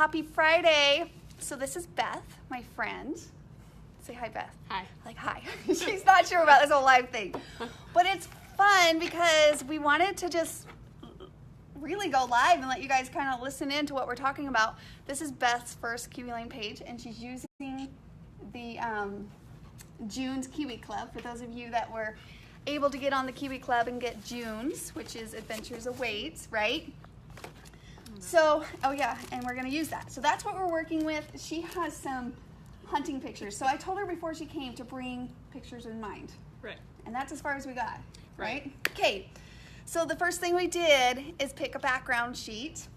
Happy Friday. So this is Beth, my friend. Say hi, Beth. Hi. Like, hi. She's not sure about this whole live thing. But it's fun because we wanted to just really go live and let you guys kind of listen in to what we're talking about. This is Beth's first Kiwi Lane page, and she's using the June's Kiwi Club. For those of you that were able to get on the Kiwi Club and get June's, which is Adventures Awaits, right? So, oh yeah, and we're going to use that. So that's what we're working with. She has some hunting pictures. So I told her before she came to bring pictures in mind. Right. And that's as far as we got, right? Okay. So the first thing we did is pick a background sheet.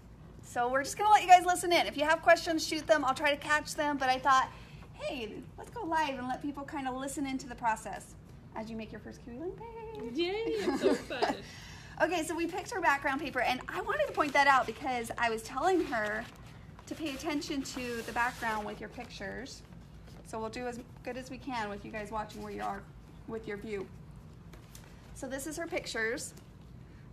So we're just going to let you guys listen in. If you have questions, shoot them. I'll try to catch them. But I thought, hey, let's go live and let people kind of listen into the process as you make your first Kiwi Lane page. Yay, I'm so excited. Okay, so we picked her background paper, and I wanted to point that out because I was telling her to pay attention to the background with your pictures. So we'll do as good as we can with you guys watching where you are with your view. So this is her pictures.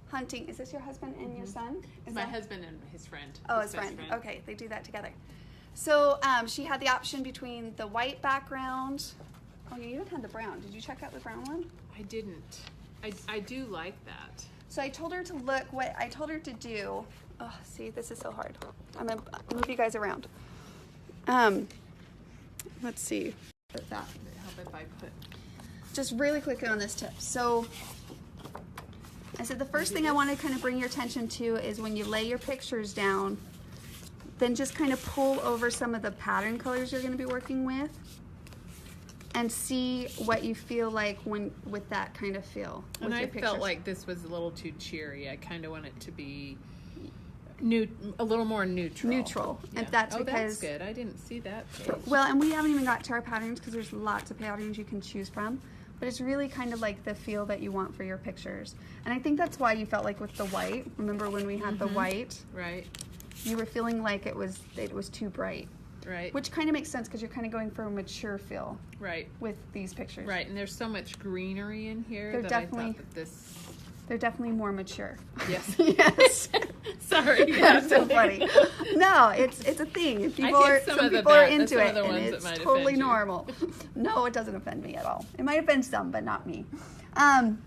Hunting. Is this your husband and your son? Is My that... husband and his friend. Oh, his friend. Okay, they do that together. So she had the option between the white background. Oh, you even had the brown. Did you check out the brown one? I didn't. I do like that. So I told her to look, what I told her to do, oh, see, this is so hard. I'm going to move you guys around. Let's see. Put that. Help if I put... Just really quickly on this tip. So I said the first thing I want to kind of bring your attention to is when you lay your pictures down, then just kind of pull over some of the pattern colors you're going to be working with and see what you feel like when with that kind of feel. And I felt like this was a little too cheery. I kind of want it to be a little more neutral. Neutral. Yeah. And that's oh, because... that's good. I didn't see that page. Well, and we haven't even got to our patterns because there's lots of patterns you can choose from. But it's really kind of like the feel that you want for your pictures. And I think that's why you felt like with the white. Remember when we had the white? Right. You were feeling like it was too bright. Right. Which kind of makes sense because you're kind of going for a mature feel. Right. With these pictures. Right, and there's so much greenery in here They're that definitely, I thought that this... They're definitely more mature. Yes. Yes. Sorry. That's so funny. No, it's a thing. People are into it, and it's totally normal. No, it doesn't offend me at all. It might offend some, but not me.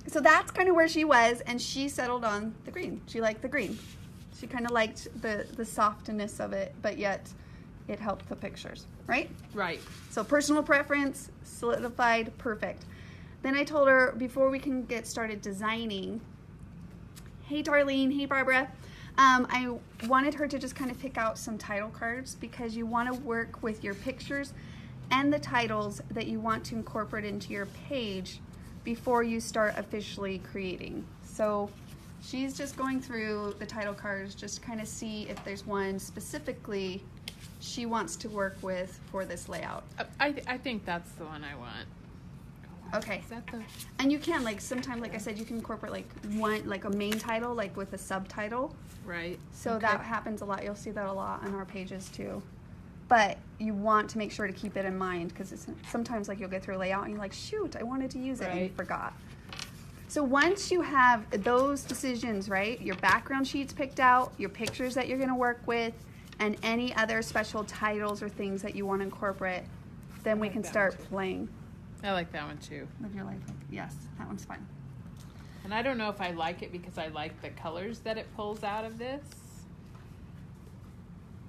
So that's kind of where she was, and she settled on the green. She liked the green. She kind of liked the softness of it, but yet it helped the pictures, right? Right. So personal preference, solidified, perfect. Then I told her before we can get started designing, hey Darlene, hey Barbara, I wanted her to just kind of pick out some title cards because you want to work with your pictures and the titles that you want to incorporate into your page before you start officially creating. So she's just going through the title cards just to kind of see if there's one specifically she wants to work with for this layout. I think that's the one I want. Okay. Is that the... And you can, like, sometimes, like I said, you can incorporate, like, one, like a main title, like with a subtitle. Right. So okay. that happens a lot. You'll see that a lot on our pages, too. But you want to make sure to keep it in mind because sometimes, like, you'll get through a layout and you're like, shoot, I wanted to use it, and you forgot. So once you have those decisions, right, your background sheets picked out, your pictures that you're going to work with, and any other special titles or things that you want to incorporate, then we can start playing. I like that one too. Live your life. Yes, that one's fun. And I don't know if I like it because I like the colors that it pulls out of this.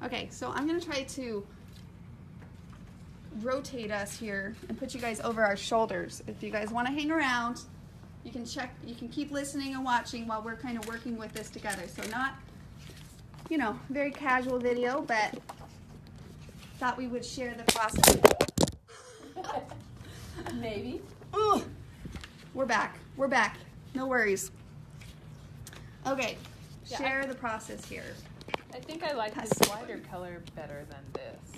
Okay, so I'm going to try to rotate us here and put you guys over our shoulders. If you guys want to hang around, you can keep listening and watching while we're kind of working with this together. So not, you know, very casual video, but thought we would share the process. Maybe. Ooh, we're back. We're back. No worries. Okay, yeah, share the process here. I think I like this lighter color better than this.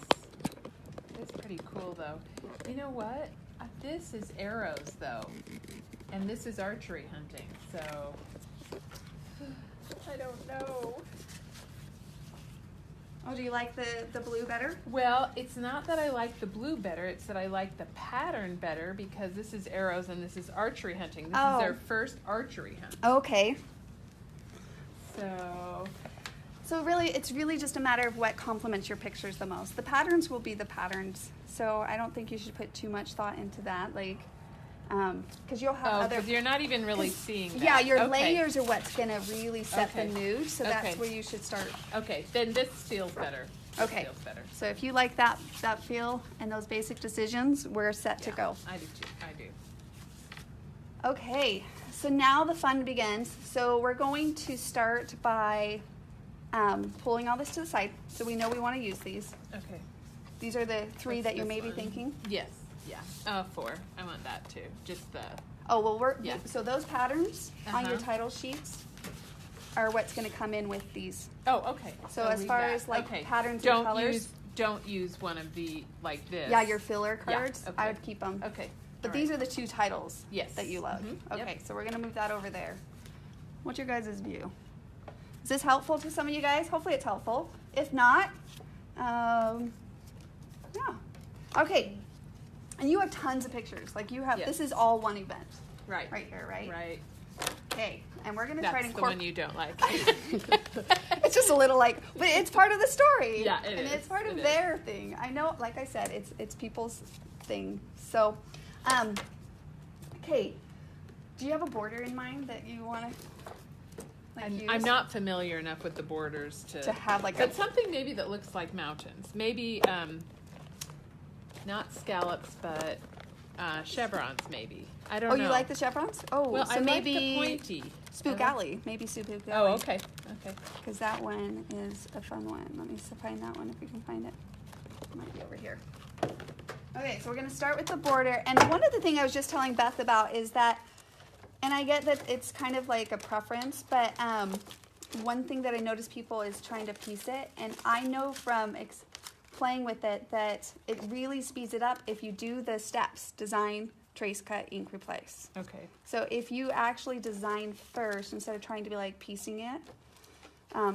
It's pretty cool though. You know what? This is arrows though, and this is archery hunting. So I don't know. Oh, do you like the blue better? Well, it's not that I like the blue better, it's that I like the pattern better because this is arrows and this is archery hunting. This is their first archery hunt. Okay. So So really, it's really just a matter of what complements your pictures the most. The patterns will be the patterns. So I don't think you should put too much thought into that. Like, because you'll have other. Because you're not even really seeing that. Yeah, your layers are what's going to really set the mood. So that's where you should start. Okay, then this feels better. Okay. Feels better. So if you like that feel and those basic decisions, we're set to go. I do too. I do. Okay, so now the fun begins. So we're going to start by pulling all this to the side, so we know we want to use these. Okay. These are the three What's that you this may be one? thinking. Yes. Yeah. 4. I want that too. Just the. Oh well, so those patterns on your Uh-huh. title sheets are what's going to come in with these. Oh, okay. So as read far that. as like Okay. patterns and colors. Don't use one of the like this. Yeah, your filler cards. Yeah, okay. I would keep them. Okay. But All these right. are the two titles that you love. Mhm. Okay, Yep. so we're going to move that over there. What's your guys' view? Is this helpful to some of you guys? Hopefully it's helpful. If not, yeah. Okay. And you have tons of pictures. Like you have, Yes. this is all one event. Right. Right here, right? Right. Okay. And we're going to That's try to the incorporate. one you don't like. It's just a little like, but it's part of the story. Yeah, it and is. it's part of It their thing. I know, like I said, it's people's thing. So, okay. Do you have a border in mind that you want to use? I'm not familiar enough with the borders to have like but something maybe that looks like mountains. Maybe not scallops, but chevrons. Maybe I don't know. Oh, you like the chevrons? Oh, well, so I maybe like the pointy. Spook Alley. Maybe Spook Alley. Oh, okay. Because that one is a fun one. Let me find that one if we can find it. It might be over here. Okay, so we're going to start with the border. And one of the things I was just telling Beth about is that, and I get that it's kind of like a preference, but one thing that I notice people is trying to piece it. And I know from playing with it that it really speeds it up if you do the steps: design, trace, cut, ink, replace. Okay. So if you actually design first instead of trying to be like piecing it,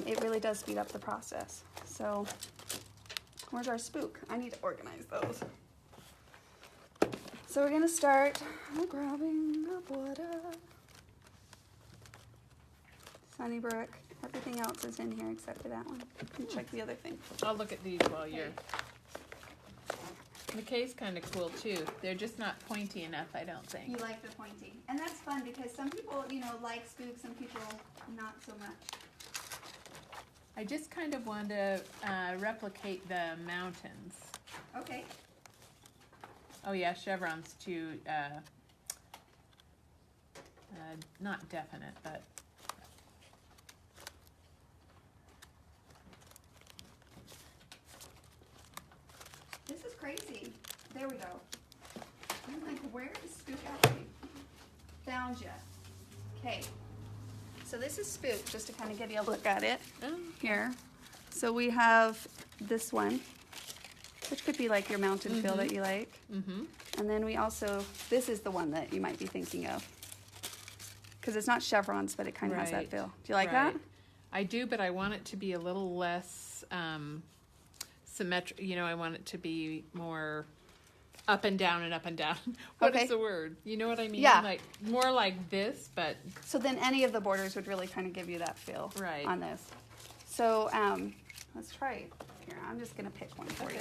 it really does speed up the process. So where's our spook? I need to organize those. So we're gonna start grabbing the border. Sunnybrook. Everything else is in here except for that one. You can check the other thing. I'll look at these while you're. McKay's kind of cool too. They're just not pointy enough, I don't think. You like the pointy. And that's fun because some people, like spooks, some people not so much. I just kind of want to replicate the mountains. Okay. Oh yeah, chevrons too. Not definite, but. This is crazy. There we go. I'm like, where is Spook Alley? Found ya. Okay. So this is Spook, just to kind of give you a look at it here. So we have this one, which could be like your mountain feel that you like. Mm-hmm. And then we also, this is the one that you might be thinking of. Because it's not chevrons, but it kind of has that feel. Do you like that? I do, but I want it to be a little less symmetric. I want it to be more up and down and up and down. What is the word? You know what I mean? Yeah. Like more like this, but. So then any of the borders would really kind of give you that feel on this. So let's try it. Here, I'm just going to pick one for you.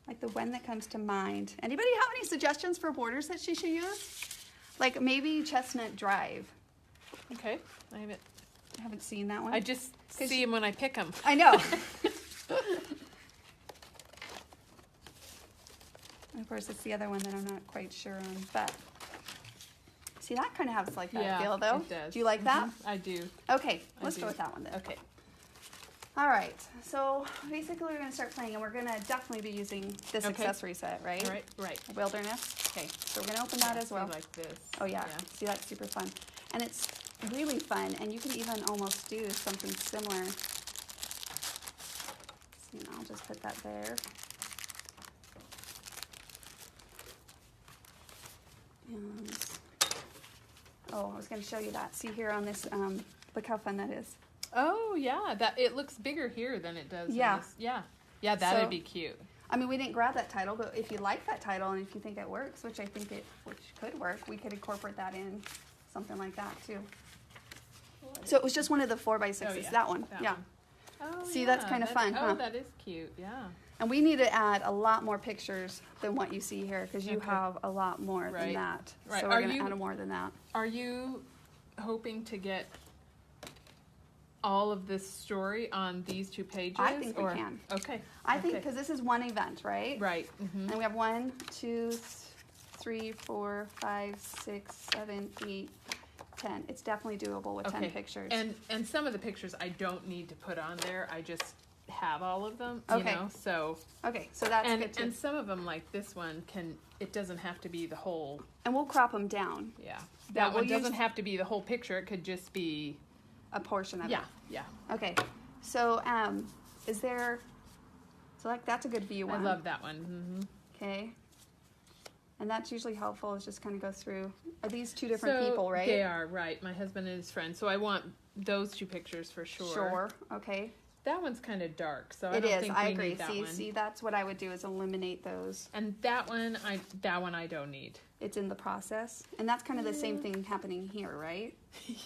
Like the one that comes to mind. Anybody have any suggestions for borders that she should use? Like maybe Chestnut Drive. Okay. I haven't seen that one. I just see them when I pick them. I know. Of course, it's the other one that I'm not quite sure on. But see, that kind of has like that feel, though. It does. Do you like that? I do. Okay, let's go with that one then. Okay. All right. So basically, we're going to start playing, and we're going to definitely be using this accessory set, right? Right. Wilderness. Okay. So we're going to open that as well. Like this. Oh yeah. See, that's super fun, and it's really fun, and you can even almost do something similar. See, I'll just put that there. And, oh, I was going to show you that. See here on this, look how fun that is. Oh yeah, it looks bigger here than it does. Yeah. In this. Yeah, that'd be cute. I mean, we didn't grab that title, but if you like that title and if you think it works, which I think which could work, we could incorporate that in something like that too. So it was just one of the 4x6s, Oh, yeah. that one. That Yeah. one. Oh, See, yeah, that's kind of fun, huh? Oh, that is cute, yeah. And we need to add a lot more pictures than what you see here because you Okay. have a lot more than Right. that. Right. So we're going to add more than that. Are you hoping to get all of this story on these 2 pages? I think we can. Okay. I think because this is one event, right? Right. Mm-hmm. And we have 1, 2, 3, 4, 5, 6, 7, 8, 10. It's definitely doable with 10 pictures. And some of the pictures I don't need to put on there. I just have all of them, Okay. you know, so. Okay, so that's good too. And some of them, like this one, it doesn't have to be the whole, And we'll crop them down, yeah. Yeah, That we'll one doesn't use- have to be the whole picture. It could just be, a portion of yeah, it. yeah. Okay, so is there, so like that's a good view one. I love that one. Mm-hmm. Okay. And that's usually helpful, is just kind of go through, are these 2 different people, right? They are, right. My husband and his friend. So I want those 2 pictures for sure. Sure, okay. That one's kind of dark, so I It don't is, think I we agree. need that one. See, that's what I would do is eliminate those. And that one I don't need. It's in the process. And that's kind of the same thing happening here, right?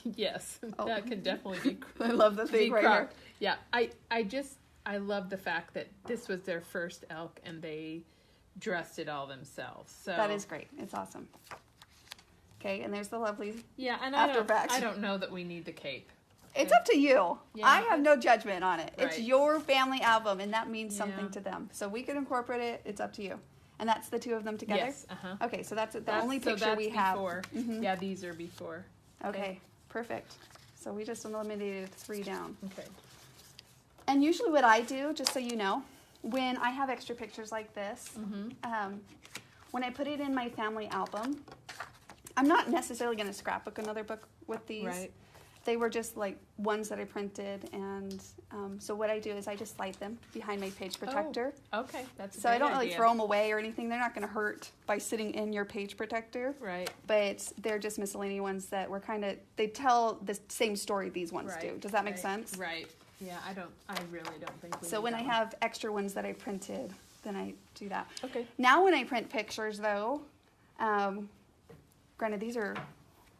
Yes, Oh. that can definitely be. I love the thing be right here. cropped. Yeah, I love the fact that this was their first elk and they dressed it all themselves. So That is great. It's awesome. Okay, and there's the lovely, yeah, and Afterbacks. I don't know that we need the cape. it's up to you. Yeah. I have no judgment on it. It's Right. your family album and that means something Yeah. to them. So we can incorporate it. It's up to you. And that's the 2 of them together? Yes. Uh-huh. Okay, so that's the only so picture that's we have. before. Mhm. Yeah, these are before. Okay, perfect. So we just eliminated 3 down. Okay. And usually what I do, just so you know, when I have extra pictures like this, when I put it in my family album, I'm not necessarily going to scrapbook another book with these. Right. They were just like ones that I printed, and so what I do is I just slide them behind my page protector. Oh, okay, that's a So I great don't really idea. throw them away or anything. They're not going to hurt by sitting in your page protector. Right. But they're just miscellaneous ones that were they tell the same story these ones Right. do. Does that make Right. sense? Right. Yeah, I really don't think we So need when that I one. have extra ones that I printed, then I do that. Okay. Now when I print pictures though, granted these are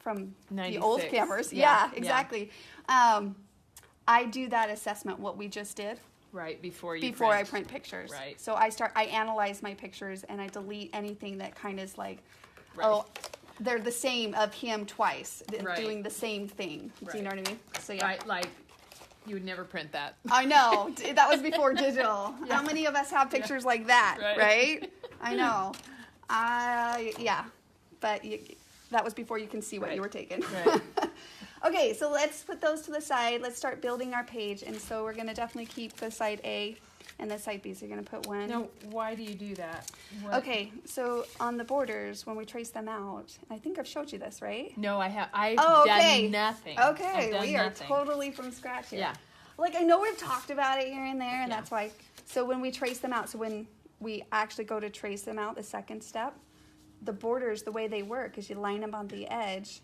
from the old 96. cameras. Yeah, Yeah, yeah. exactly. I do that assessment, what we just did, Right, before you before I print pictures. Right. So I analyze my pictures and I delete anything that kind of is like, Right. oh, they're the same of him twice, Right. doing the same thing. Do you Right. know what I mean? So yeah. Right, like, you would never print that. I know. That was before digital. How many of us have pictures like that, Right. right? I know. Yeah. But that was before you can see what Right. you were taking. Right. Okay, so let's put those to the side. Let's start building our page. And so we're going to definitely keep the side A and the side B. So you're going to put one. Now, why do you do that? What- Okay, so on the borders, when we trace them out, I think I've showed you this, right? No, I've Oh, okay. done nothing. Okay, I've done we are nothing. totally from scratch here. Yeah. Like, I know we've talked about it here and there, and Yeah. that's why. So when we trace them out, so when we actually go to trace them out, the second step, the borders, the way they work is you line them on the edge,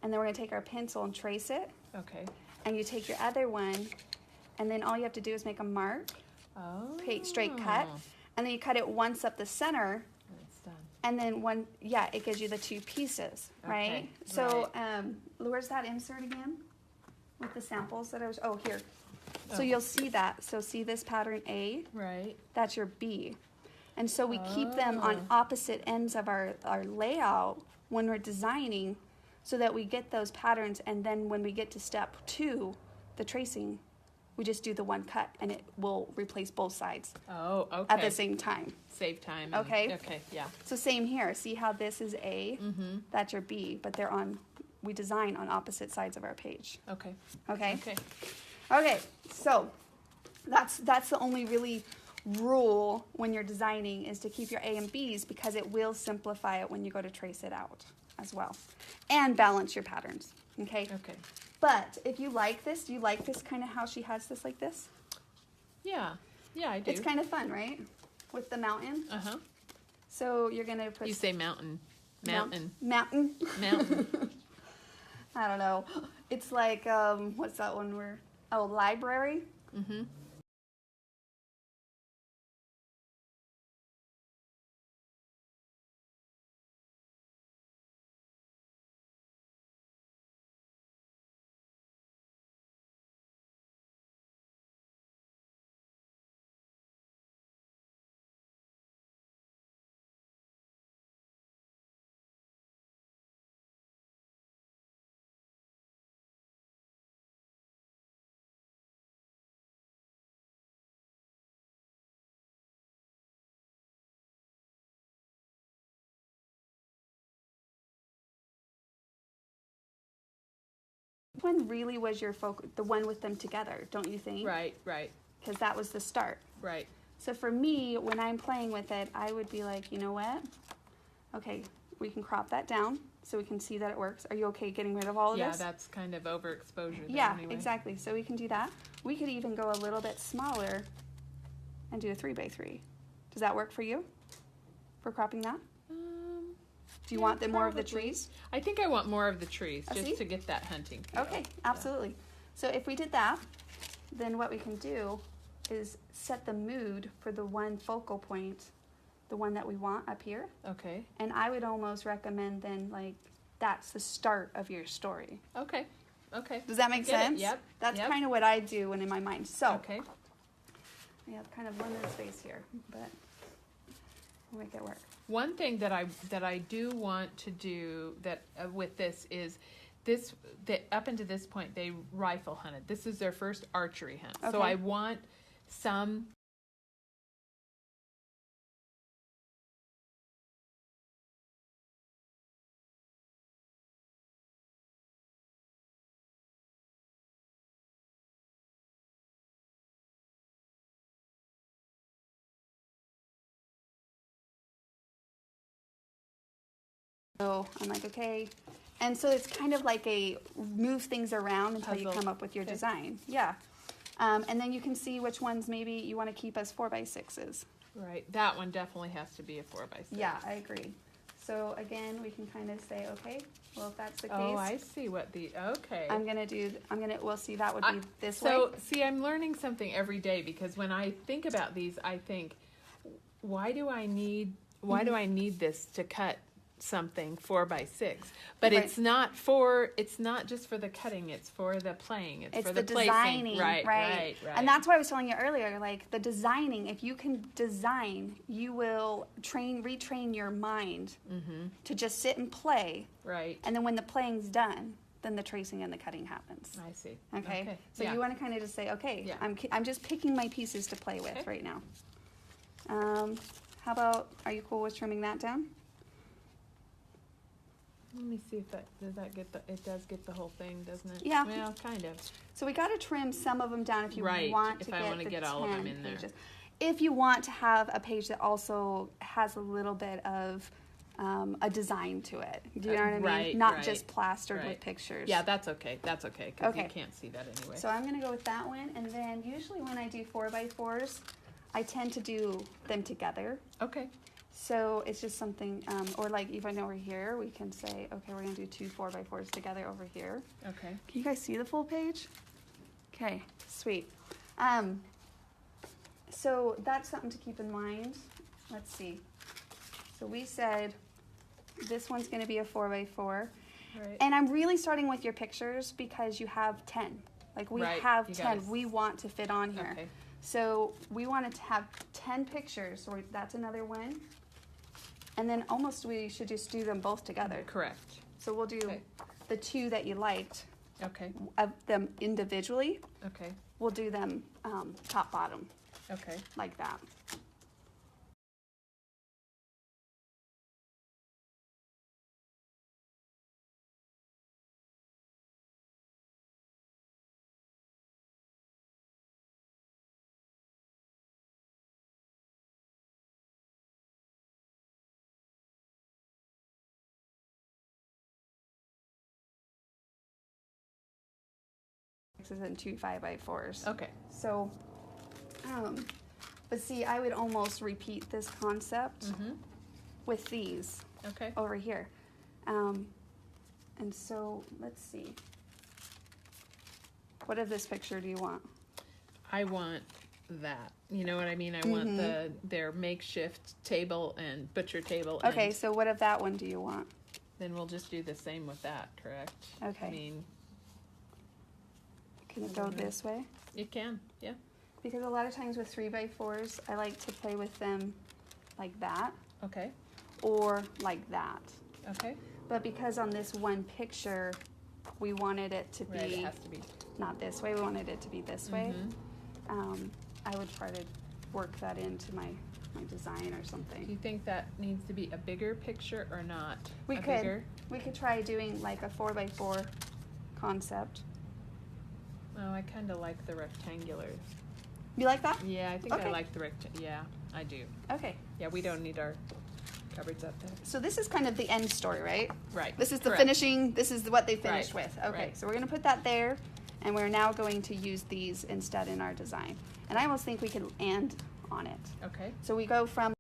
and then we're going to take our pencil and trace it, Okay. and you take your other one, and then all you have to do is make a mark, Oh. straight cut, and then you cut it once up the center, And it's done. and then it gives you the 2 pieces, right? Okay, So, where's that insert again? With the samples that here. So Oh. you'll see that. So see this pattern A? Right. That's your B. And so we keep them on Oh. opposite ends of our layout when we're designing so that we get those patterns, and then when we get to step 2, the tracing, we just do the one cut and it will replace both sides Oh, okay. at the same time. Save time. Okay. Okay, yeah. So same here. See how this is A? Mm-hmm. That's your B, but we design on opposite sides of our page. Okay. Okay? Okay. Okay, so that's the only really rule when you're designing is to keep your A and B's because it will simplify it when you go to trace it out as well. And balance your patterns, okay? Okay. But if you like this, do you like this kind of how she has this like this? Yeah. Yeah, I do. It's kind of fun, right? With the mountain. Uh-huh. So you're going to put... You say mountain. Mountain. Mountain. Mountain. I don't know. It's like, what's that one where... Oh, library. Mm-hmm. one really was your the one with them together, don't you think? Right, right, Because that was the start. right. So for me, when I'm playing with it, I would be like, you know what? Okay, we can crop that down so we can see that it works. Are you okay getting rid of all of Yeah, this? that's kind of overexposure there Yeah, anyway. exactly. So we can do that. We could even go a little bit smaller and do a 3x3. Does that work for you? For cropping that? Do you want more of the trees? I think I want more of the trees, Oh, just see? to get that hunting feel. Okay, absolutely. So if we did that, then what we can do is set the mood for the one focal point, the one that we want up here. Okay, And I would almost recommend then, like, that's the start of your story. okay, okay. Does that make Get it. sense? Yep, That's yep. kind of what I do when in my mind. So Okay, we have kind of limited space here, but we'll make it work. one thing that I do want to do that with this is that up until this point they rifle hunted. This is their first archery hunt. So Okay. I want some So I'm like, okay. And so it's kind of like a move things around until you Puzzle. come up with your Okay. design. Yeah. And then you can see which ones maybe you want to keep as 4x6s. right. That one definitely has to be a 4x6. Yeah, I agree. So again, we can kind of say, okay, well, if that's the case, Oh, I see what the okay. we'll see that would be this So, way. see, I'm learning something every day because when I think about these, I think, why do I need this to cut something 4x6? But Right. it's not just for the cutting, it's for the playing. It's for the placing. designing, Right. And that's what I was telling you earlier, like the designing, if you can design, you will retrain your mind to just sit and play. right. And then when the playing's done, then the tracing and the cutting happens. I see. Okay? So yeah. you want to kind of just say, okay, Yeah. I'm just picking my pieces to play with Okay. right now. How about, are you cool with trimming that down? Let me see if it does get the whole thing, doesn't it? Yeah. Well, kind of. So we got to trim some of them down if you Right, want if to I get wanna the get all of them 10 in there. pages. If you want to have a page that also has a little bit of a design to it. Do you know what I mean? Right, Not right, just plastered with right. pictures. Yeah, that's okay. That's okay because Okay. you can't see that anyway. So I'm going to go with that one. And then usually when I do 4x4s, I tend to do them together. okay. So it's just something, or like even over here, we can say, okay, we're going to do 2 4x4s together over here. Okay. Can you guys see the full page? Okay, sweet. So that's something to keep in mind. Let's see. So we said this one's going to be a 4x4. Right. And I'm really starting with your pictures because you have 10. Like we Right, have you 10. gotta- We want to fit on here. Okay. So we wanted to have 10 pictures. So that's another one. And then almost we should just do them both together. Correct. So we'll do Okay. the 2 that you liked Okay. of them individually. Okay. We'll do them top bottom Okay. like that. And 2 5x4s. Okay. So, but see, I would almost repeat this concept Mm-hmm. with these Okay. over here. And so, let's see. What of this picture do you want? I want that. You know what I mean? I want their makeshift table and butcher table. Okay, And so what of that one do you want? then we'll just do the same with that, correct? Okay. I mean, Can it go this way? it can. Yeah. Because a lot of times with 3x4s, I like to play with them like that Okay. or like that. Okay. But because on this one picture, we wanted it to be Right. It has to be. not this way, we wanted it to be this way. I would try to work that into my design or Do something. you think that needs to be a bigger picture or not? We a could Bigger? we could try doing like a 4x4 concept. Oh, I kind of like the rectangulars. You like that? Yeah, I think Okay. I like the yeah, I do. Okay. Yeah, we don't need our cupboards up there. So this is kind of the end story, right? Right. This is the Correct. finishing, this is what they finished Right. with. Okay, Right. so we're going to put that there, and we're now going to use these instead in our design. And I almost think we could and on it. Okay. So we go from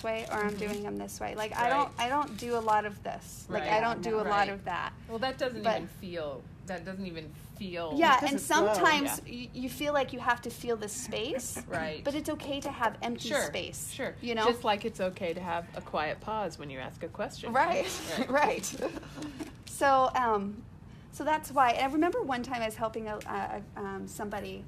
way or I'm doing them this way. Like Right. I don't do a lot of this. Like Right. I don't do a lot Right. of that. Well, that doesn't But- even feel. That doesn't even feel. Yeah, Because and it's slow. sometimes you feel like you have to feel the space. Right. But it's okay to have empty Sure. space. Sure. You know? Just like it's okay to have a quiet pause when you ask a question. Right. Right. Right. So so that's why. And I remember one time I was helping somebody